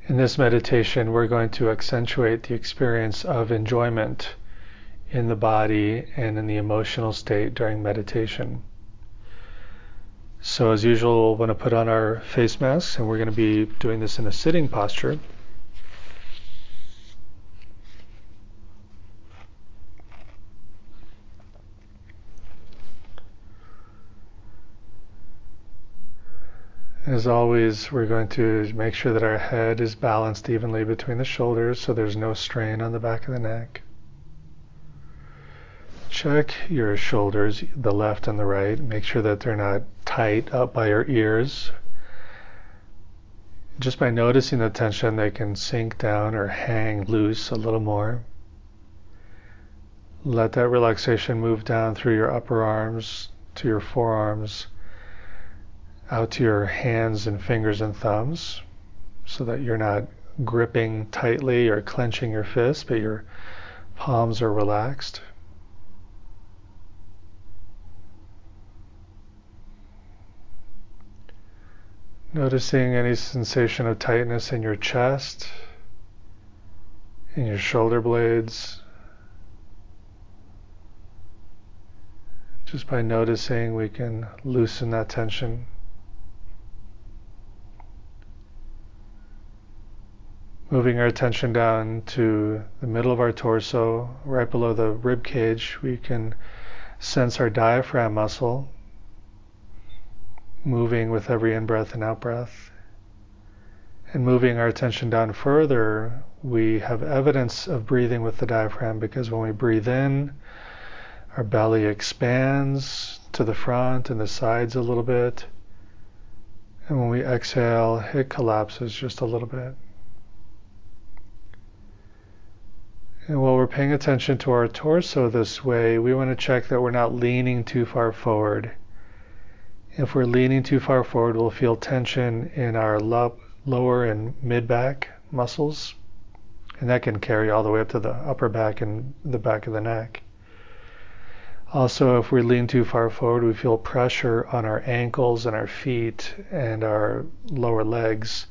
In this meditation, we're going to accentuate the experience of enjoyment in the body and in the emotional state during meditation. So as usual, we're going to put on our face masks, and we're going to be doing this in a sitting posture. As always, we're going to make sure that our head is balanced evenly between the shoulders so there's no strain on the back of the neck. Check your shoulders, the left and the right. Make sure that they're not tight up by your ears. Just by noticing the tension, they can sink down or hang loose a little more. Let that relaxation move down through your upper arms to your forearms, out to your hands and fingers and thumbs, so that you're not gripping tightly or clenching your fists, but your palms are relaxed. Noticing any sensation of tightness in your chest, in your shoulder blades. Just by noticing, we can loosen that tension. Moving our attention down to the middle of our torso, right below the rib cage, we can sense our diaphragm muscle moving with every in-breath and out-breath. And moving our attention down further, we have evidence of breathing with the diaphragm, because when we breathe in, our belly expands to the front and the sides a little bit. And when we exhale, it collapses just a little bit. And while we're paying attention to our torso this way, we want to check that we're not leaning too far forward. If we're leaning too far forward, we'll feel tension in our lower and mid-back muscles, and that can carry all the way up to the upper back and the back of the neck. Also, if we lean too far forward, we feel pressure on our ankles and our feet and our lower legs,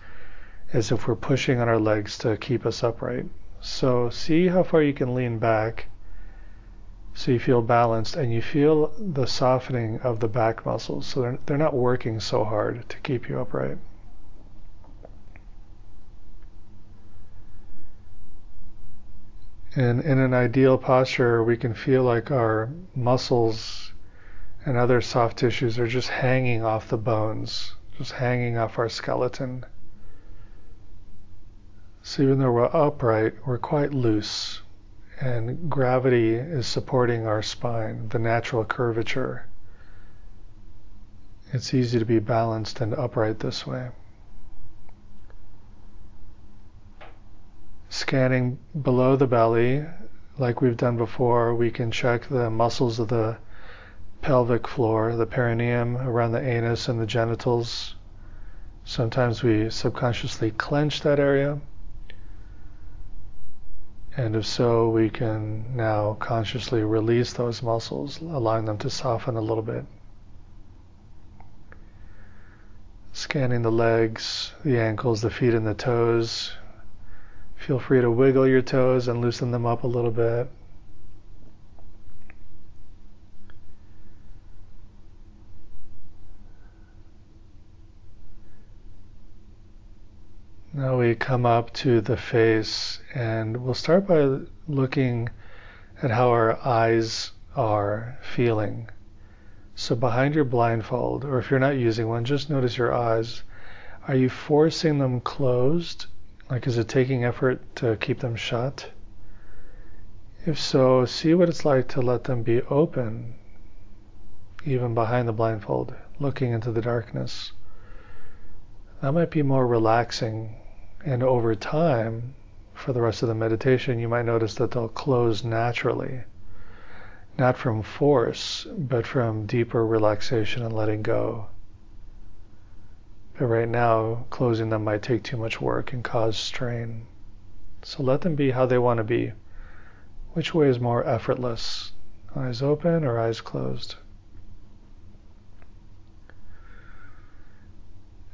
as if we're pushing on our legs to keep us upright. So see how far you can lean back so you feel balanced, and you feel the softening of the back muscles, so they're not working so hard to keep you upright. And in an ideal posture, we can feel like our muscles and other soft tissues are just hanging off the bones, just hanging off our skeleton. So even though we're upright, we're quite loose, and gravity is supporting our spine, the natural curvature. It's easy to be balanced and upright this way. Scanning below the belly, like we've done before, we can check the muscles of the pelvic floor, the perineum, around the anus and the genitals. Sometimes we subconsciously clench that area. And if so, we can now consciously release those muscles, allowing them to soften a little bit. Scanning the legs, the ankles, the feet, and the toes. Feel free to wiggle your toes and loosen them up a little bit. Now we come up to the face, and we'll start by looking at how our eyes are feeling. So behind your blindfold, or if you're not using one, just notice your eyes. Are you forcing them closed? Like, is it taking effort to keep them shut? If so, see what it's like to let them be open, even behind the blindfold, looking into the darkness. That might be more relaxing. And over time, for the rest of the meditation, you might notice that they'll close naturally. Not from force, but from deeper relaxation and letting go. But right now, closing them might take too much work and cause strain. So let them be how they want to be. Which way is more effortless? Eyes open or eyes closed?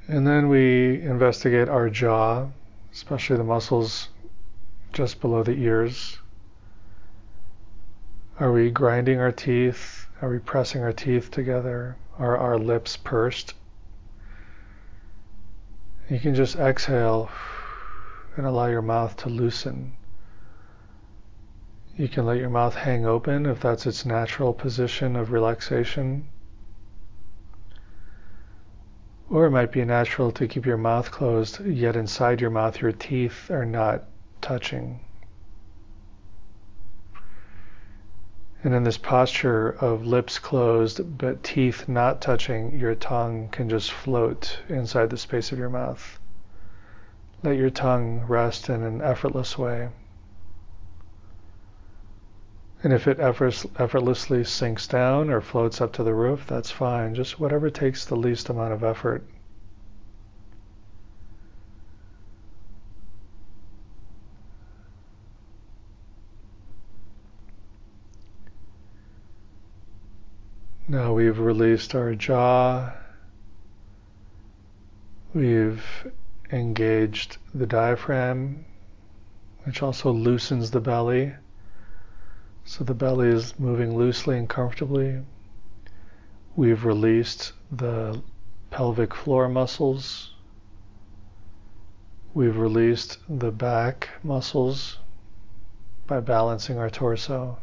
And then we investigate our jaw. especially the muscles just below the ears. Are we grinding our teeth? Are we pressing our teeth together? Are our lips pursed? You can just exhale and allow your mouth to loosen. You can let your mouth hang open if that's its natural position of relaxation. Or it might be natural to keep your mouth closed, yet inside your mouth your teeth are not touching. And in this posture of lips closed but teeth not touching, your tongue can just float inside the space of your mouth. Let your tongue rest in an effortless way. And if it effortlessly sinks down or floats up to the roof, that's fine. Just whatever takes the least amount of effort. Now we've released our jaw. We've engaged the diaphragm, which also loosens the belly. So the belly is moving loosely and comfortably. We've released the pelvic floor muscles. We've released the back muscles by balancing our torso.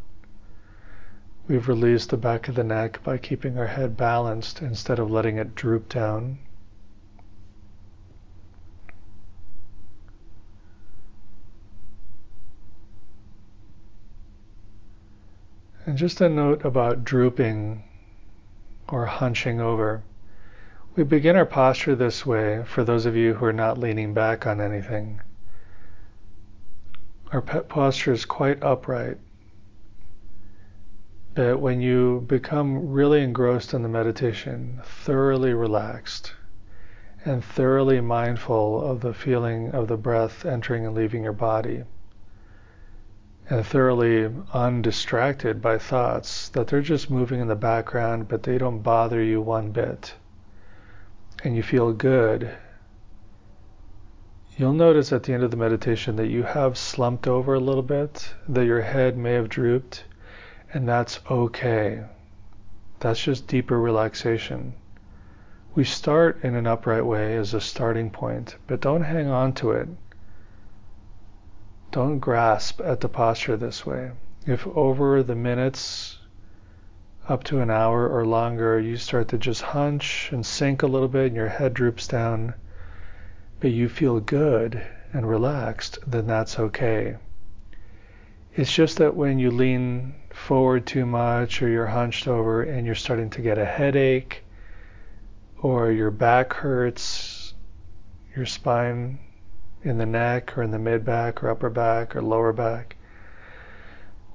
We've released the back of the neck by keeping our head balanced instead of letting it droop down. And just a note about drooping or hunching over. We begin our posture this way for those of you who are not leaning back on anything. Our posture is quite upright. But when you become really engrossed in the meditation, thoroughly relaxed, and thoroughly mindful of the feeling of the breath entering and leaving your body, and thoroughly undistracted by thoughts, that they're just moving in the background, but they don't bother you one bit, and you feel good, you'll notice at the end of the meditation that you have slumped over a little bit, that your head may have drooped, and that's okay. That's just deeper relaxation. We start in an upright way as a starting point, but don't hang on to it. Don't grasp at the posture this way. If over the minutes, up to an hour or longer, you start to just hunch and sink a little bit and your head droops down, but you feel good and relaxed, then that's okay. It's just that when you lean forward too much or you're hunched over and you're starting to get a headache or your back hurts, your spine in the neck or in the mid-back or upper back or lower back,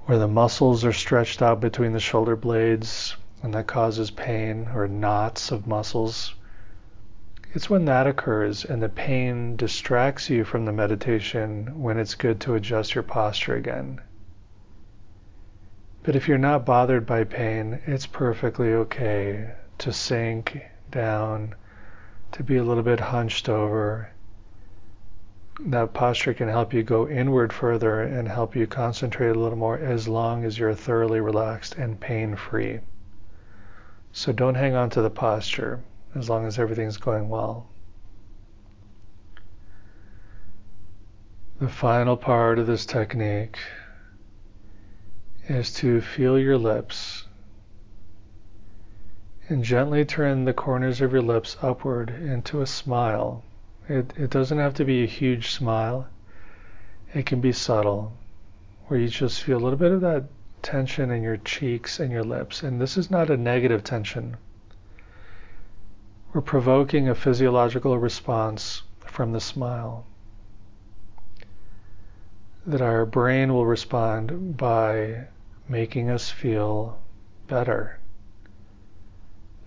where the muscles are stretched out between the shoulder blades and that causes pain, or knots of muscles, it's when that occurs and the pain distracts you from the meditation when it's good to adjust your posture again. But if you're not bothered by pain, it's perfectly okay to sink down, to be a little bit hunched over. That posture can help you go inward further and help you concentrate a little more as long as you're thoroughly relaxed and pain-free. So don't hang on to the posture as long as everything's going well. The final part of this technique is to feel your lips and gently turn the corners of your lips upward into a smile. It doesn't have to be a huge smile. It can be subtle, where you just feel a little bit of that tension in your cheeks and your lips. And this is not a negative tension. We're provoking a physiological response from the smile, that our brain will respond by making us feel better.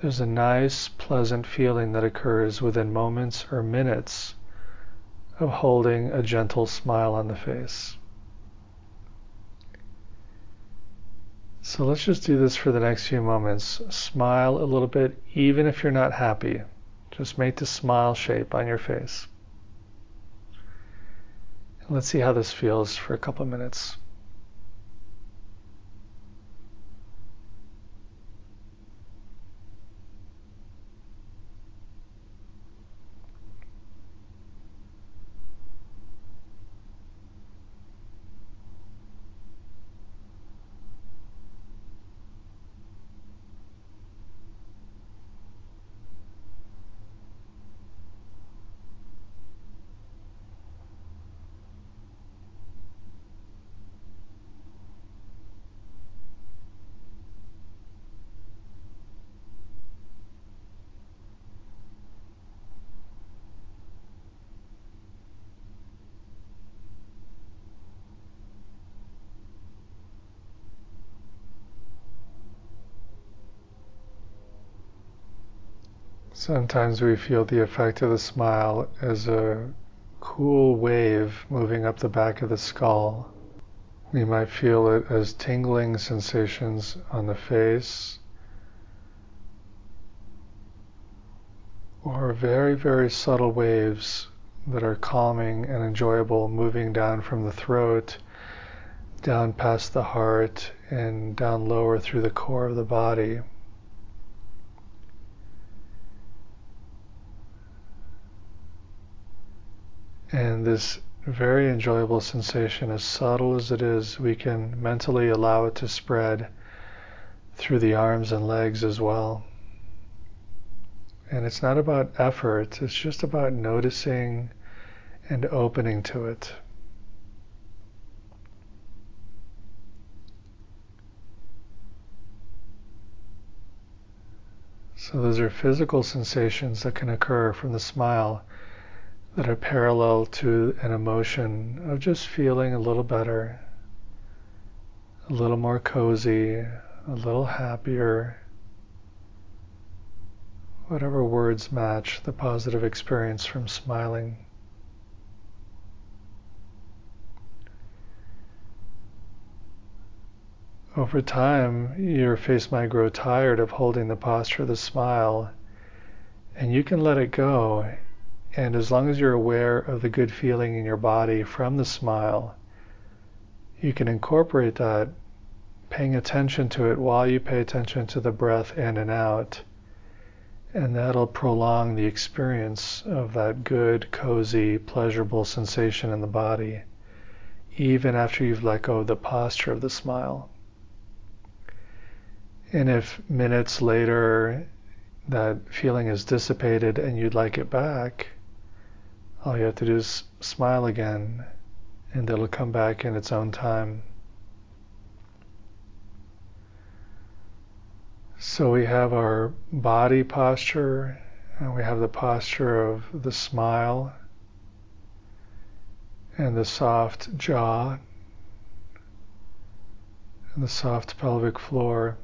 There's a nice, pleasant feeling that occurs within moments or minutes of holding a gentle smile on the face. So let's just do this for the next few moments. Smile a little bit, even if you're not happy. Just make the smile shape on your face. Let's see how this feels for a couple of minutes. Sometimes we feel the effect of the smile as a cool wave moving up the back of the skull. We might feel it as tingling sensations on the face, or very, very subtle waves that are calming and enjoyable, moving down from the throat, down past the heart, and down lower through the core of the body. And this very enjoyable sensation, as subtle as it is, we can mentally allow it to spread through the arms and legs as well. And it's not about effort, it's just about noticing and opening to it. So those are physical sensations that can occur from the smile that are parallel to an emotion of just feeling a little better, a little more cozy, a little happier, whatever words match the positive experience from smiling. Over time, your face might grow tired of holding the posture of the smile, and you can let it go. And as long as you're aware of the good feeling in your body from the smile, you can incorporate that, paying attention to it while you pay attention to the breath in and out. And that'll prolong the experience of that good, cozy, pleasurable sensation in the body, even after you've let go of the posture of the smile. And if minutes later that feeling is dissipated and you'd like it back, all you have to do is smile again, and it'll come back in its own time. So we have our body posture, and we have the posture of the smile, and the soft jaw, and the soft pelvic floor.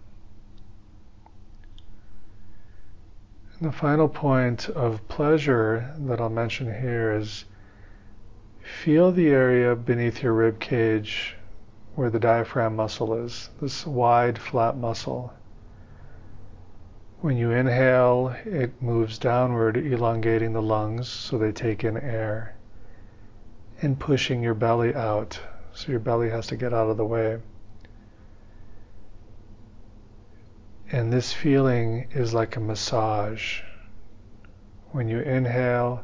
And the final point of pleasure that I'll mention here is feel the area beneath your rib cage where the diaphragm muscle is, this wide, flat muscle. When you inhale, it moves downward, elongating the lungs so they take in air, and pushing your belly out, so your belly has to get out of the way. And this feeling is like a massage. When you inhale,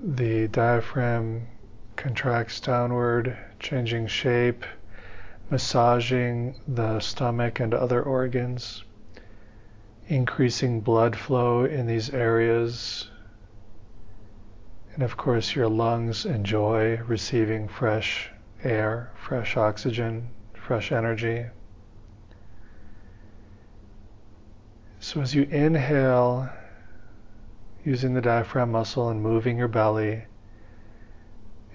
the diaphragm contracts downward, changing shape, massaging the stomach and other organs, increasing blood flow in these areas. And of course, your lungs enjoy receiving fresh air, fresh oxygen, fresh energy. So as you inhale, using the diaphragm muscle and moving your belly,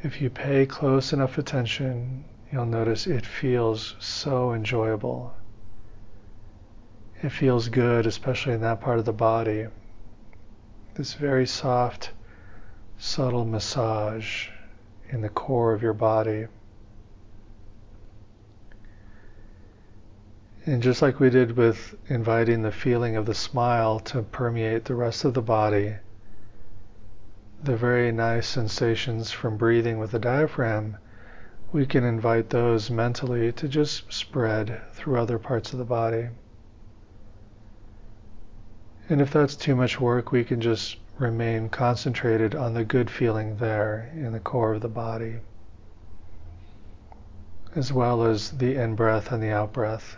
if you pay close enough attention, you'll notice it feels so enjoyable. It feels good, especially in that part of the body. This very soft, subtle massage in the core of your body. And just like we did with inviting the feeling of the smile to permeate the rest of the body, the very nice sensations from breathing with the diaphragm, we can invite those mentally to just spread through other parts of the body. And if that's too much work, we can just remain concentrated on the good feeling there in the core of the body, as well as the in-breath and the out-breath.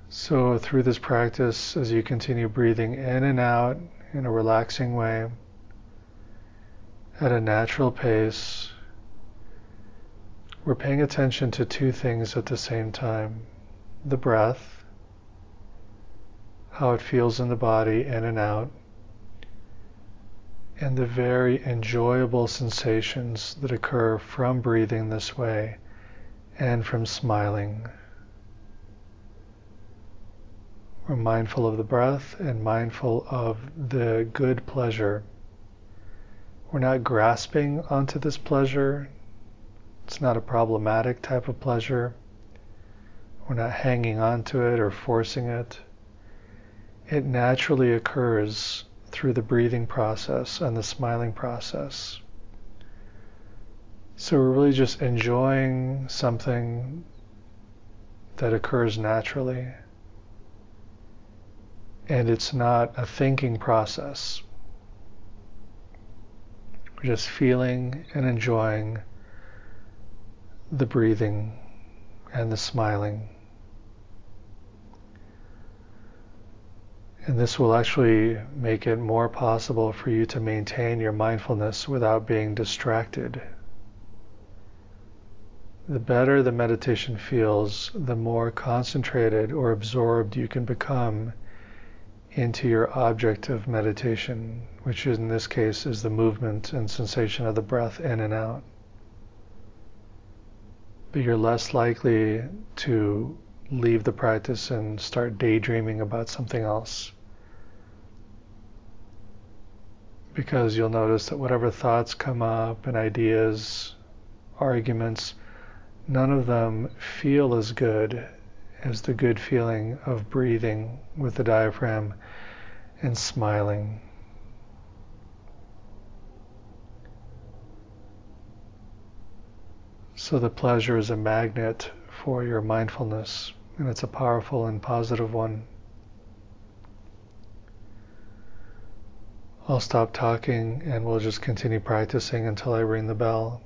So through this practice, as you continue breathing in and out in a relaxing way, at a natural pace, we're paying attention to two things at the same time. The breath, how it feels in the body in and out, and the very enjoyable sensations that occur from breathing this way and from smiling. We're mindful of the breath and mindful of the good pleasure. We're not grasping onto this pleasure. It's not a problematic type of pleasure. We're not hanging on to it or forcing it. It naturally occurs through the breathing process and the smiling process. So we're really just enjoying something that occurs naturally. And it's not a thinking process. We're just feeling and enjoying the breathing and the smiling. And this will actually make it more possible for you to maintain your mindfulness without being distracted. The better the meditation feels, the more concentrated or absorbed you can become into your object of meditation, which in this case is the movement and sensation of the breath in and out. But you're less likely to leave the practice and start daydreaming about something else, because you'll notice that whatever thoughts come up and ideas, arguments, none of them feel as good as the good feeling of breathing with the diaphragm and smiling. So the pleasure is a magnet for your mindfulness, and it's a powerful and positive one. I'll stop talking and we'll just continue practicing until I ring the bell.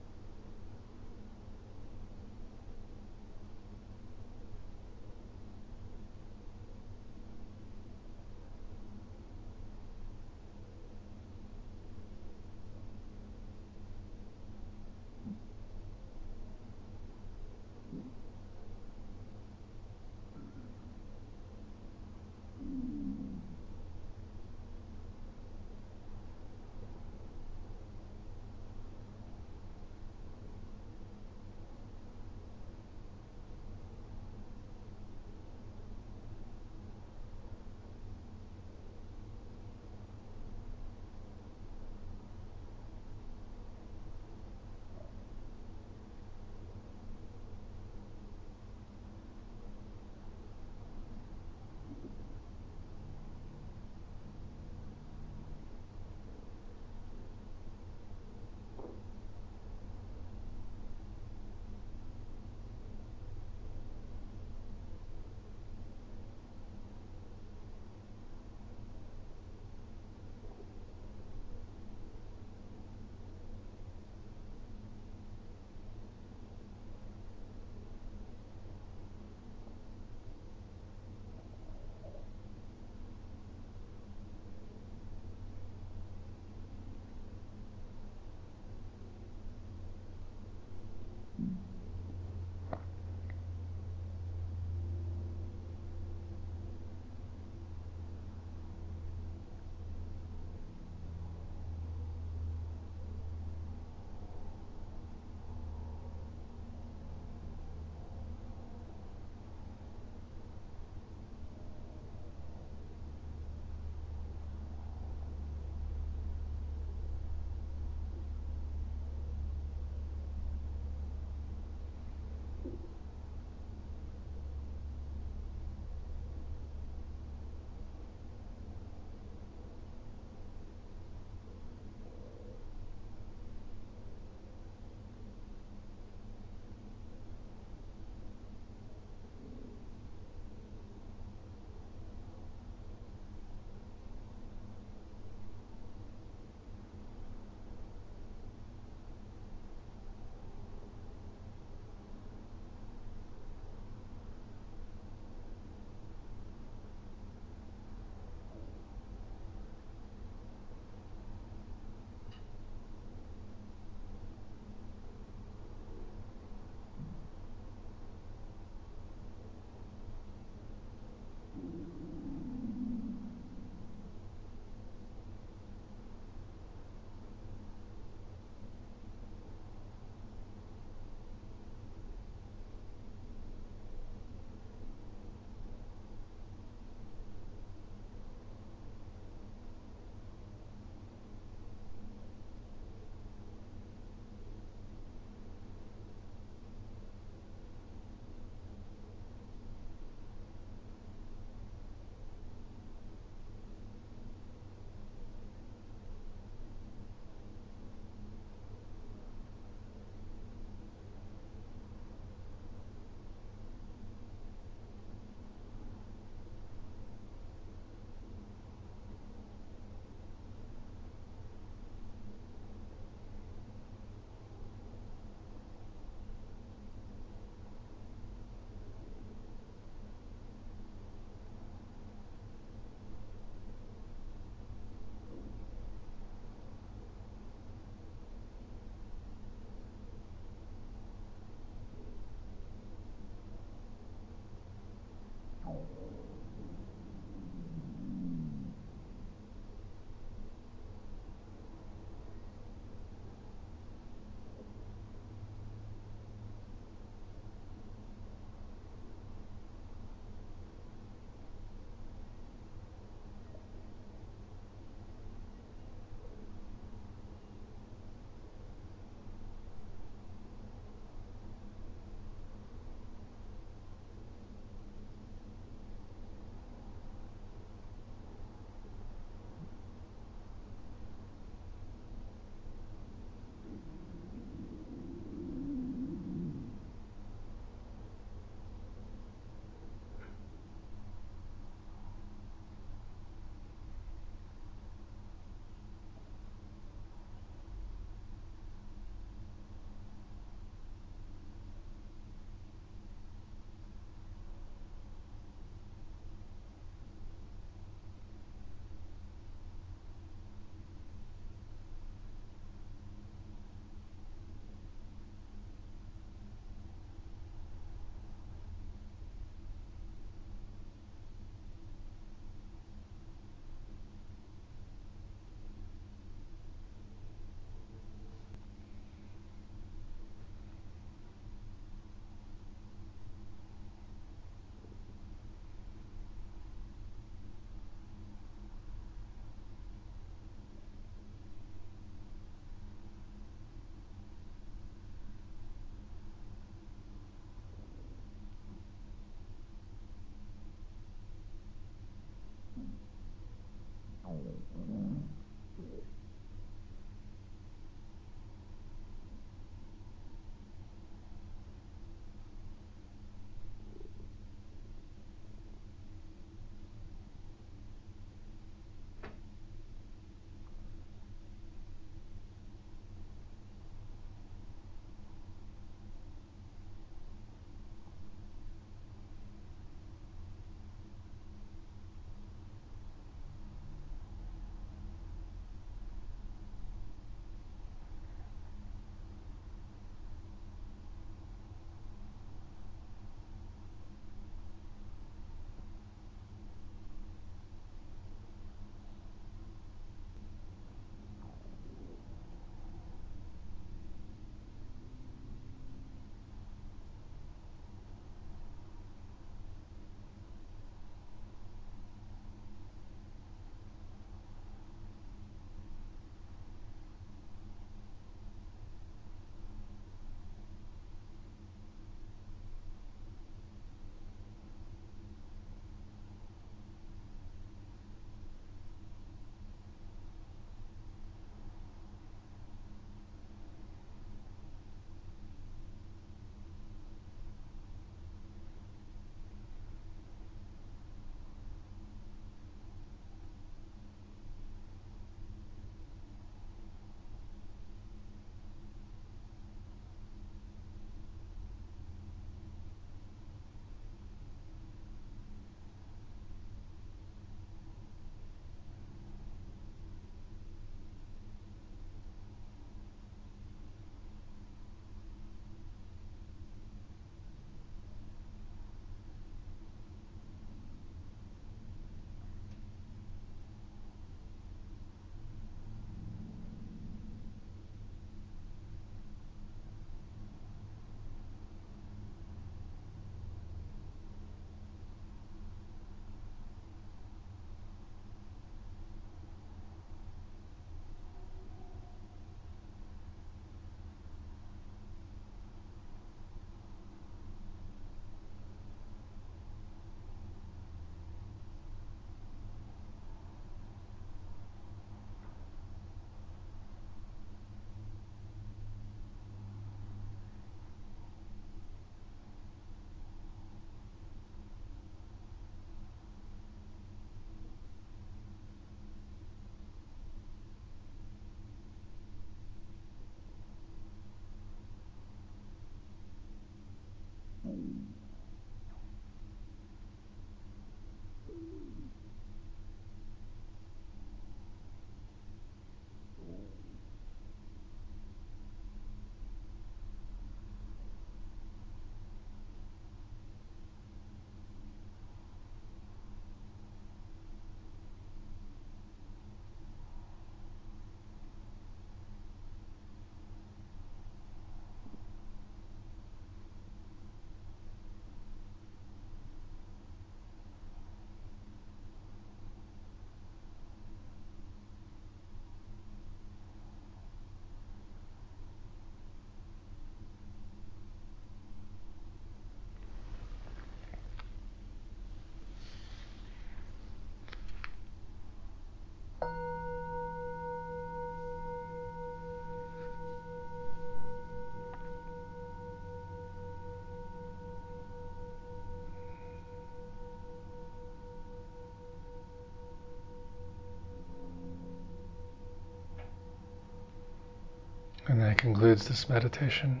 And that concludes this meditation.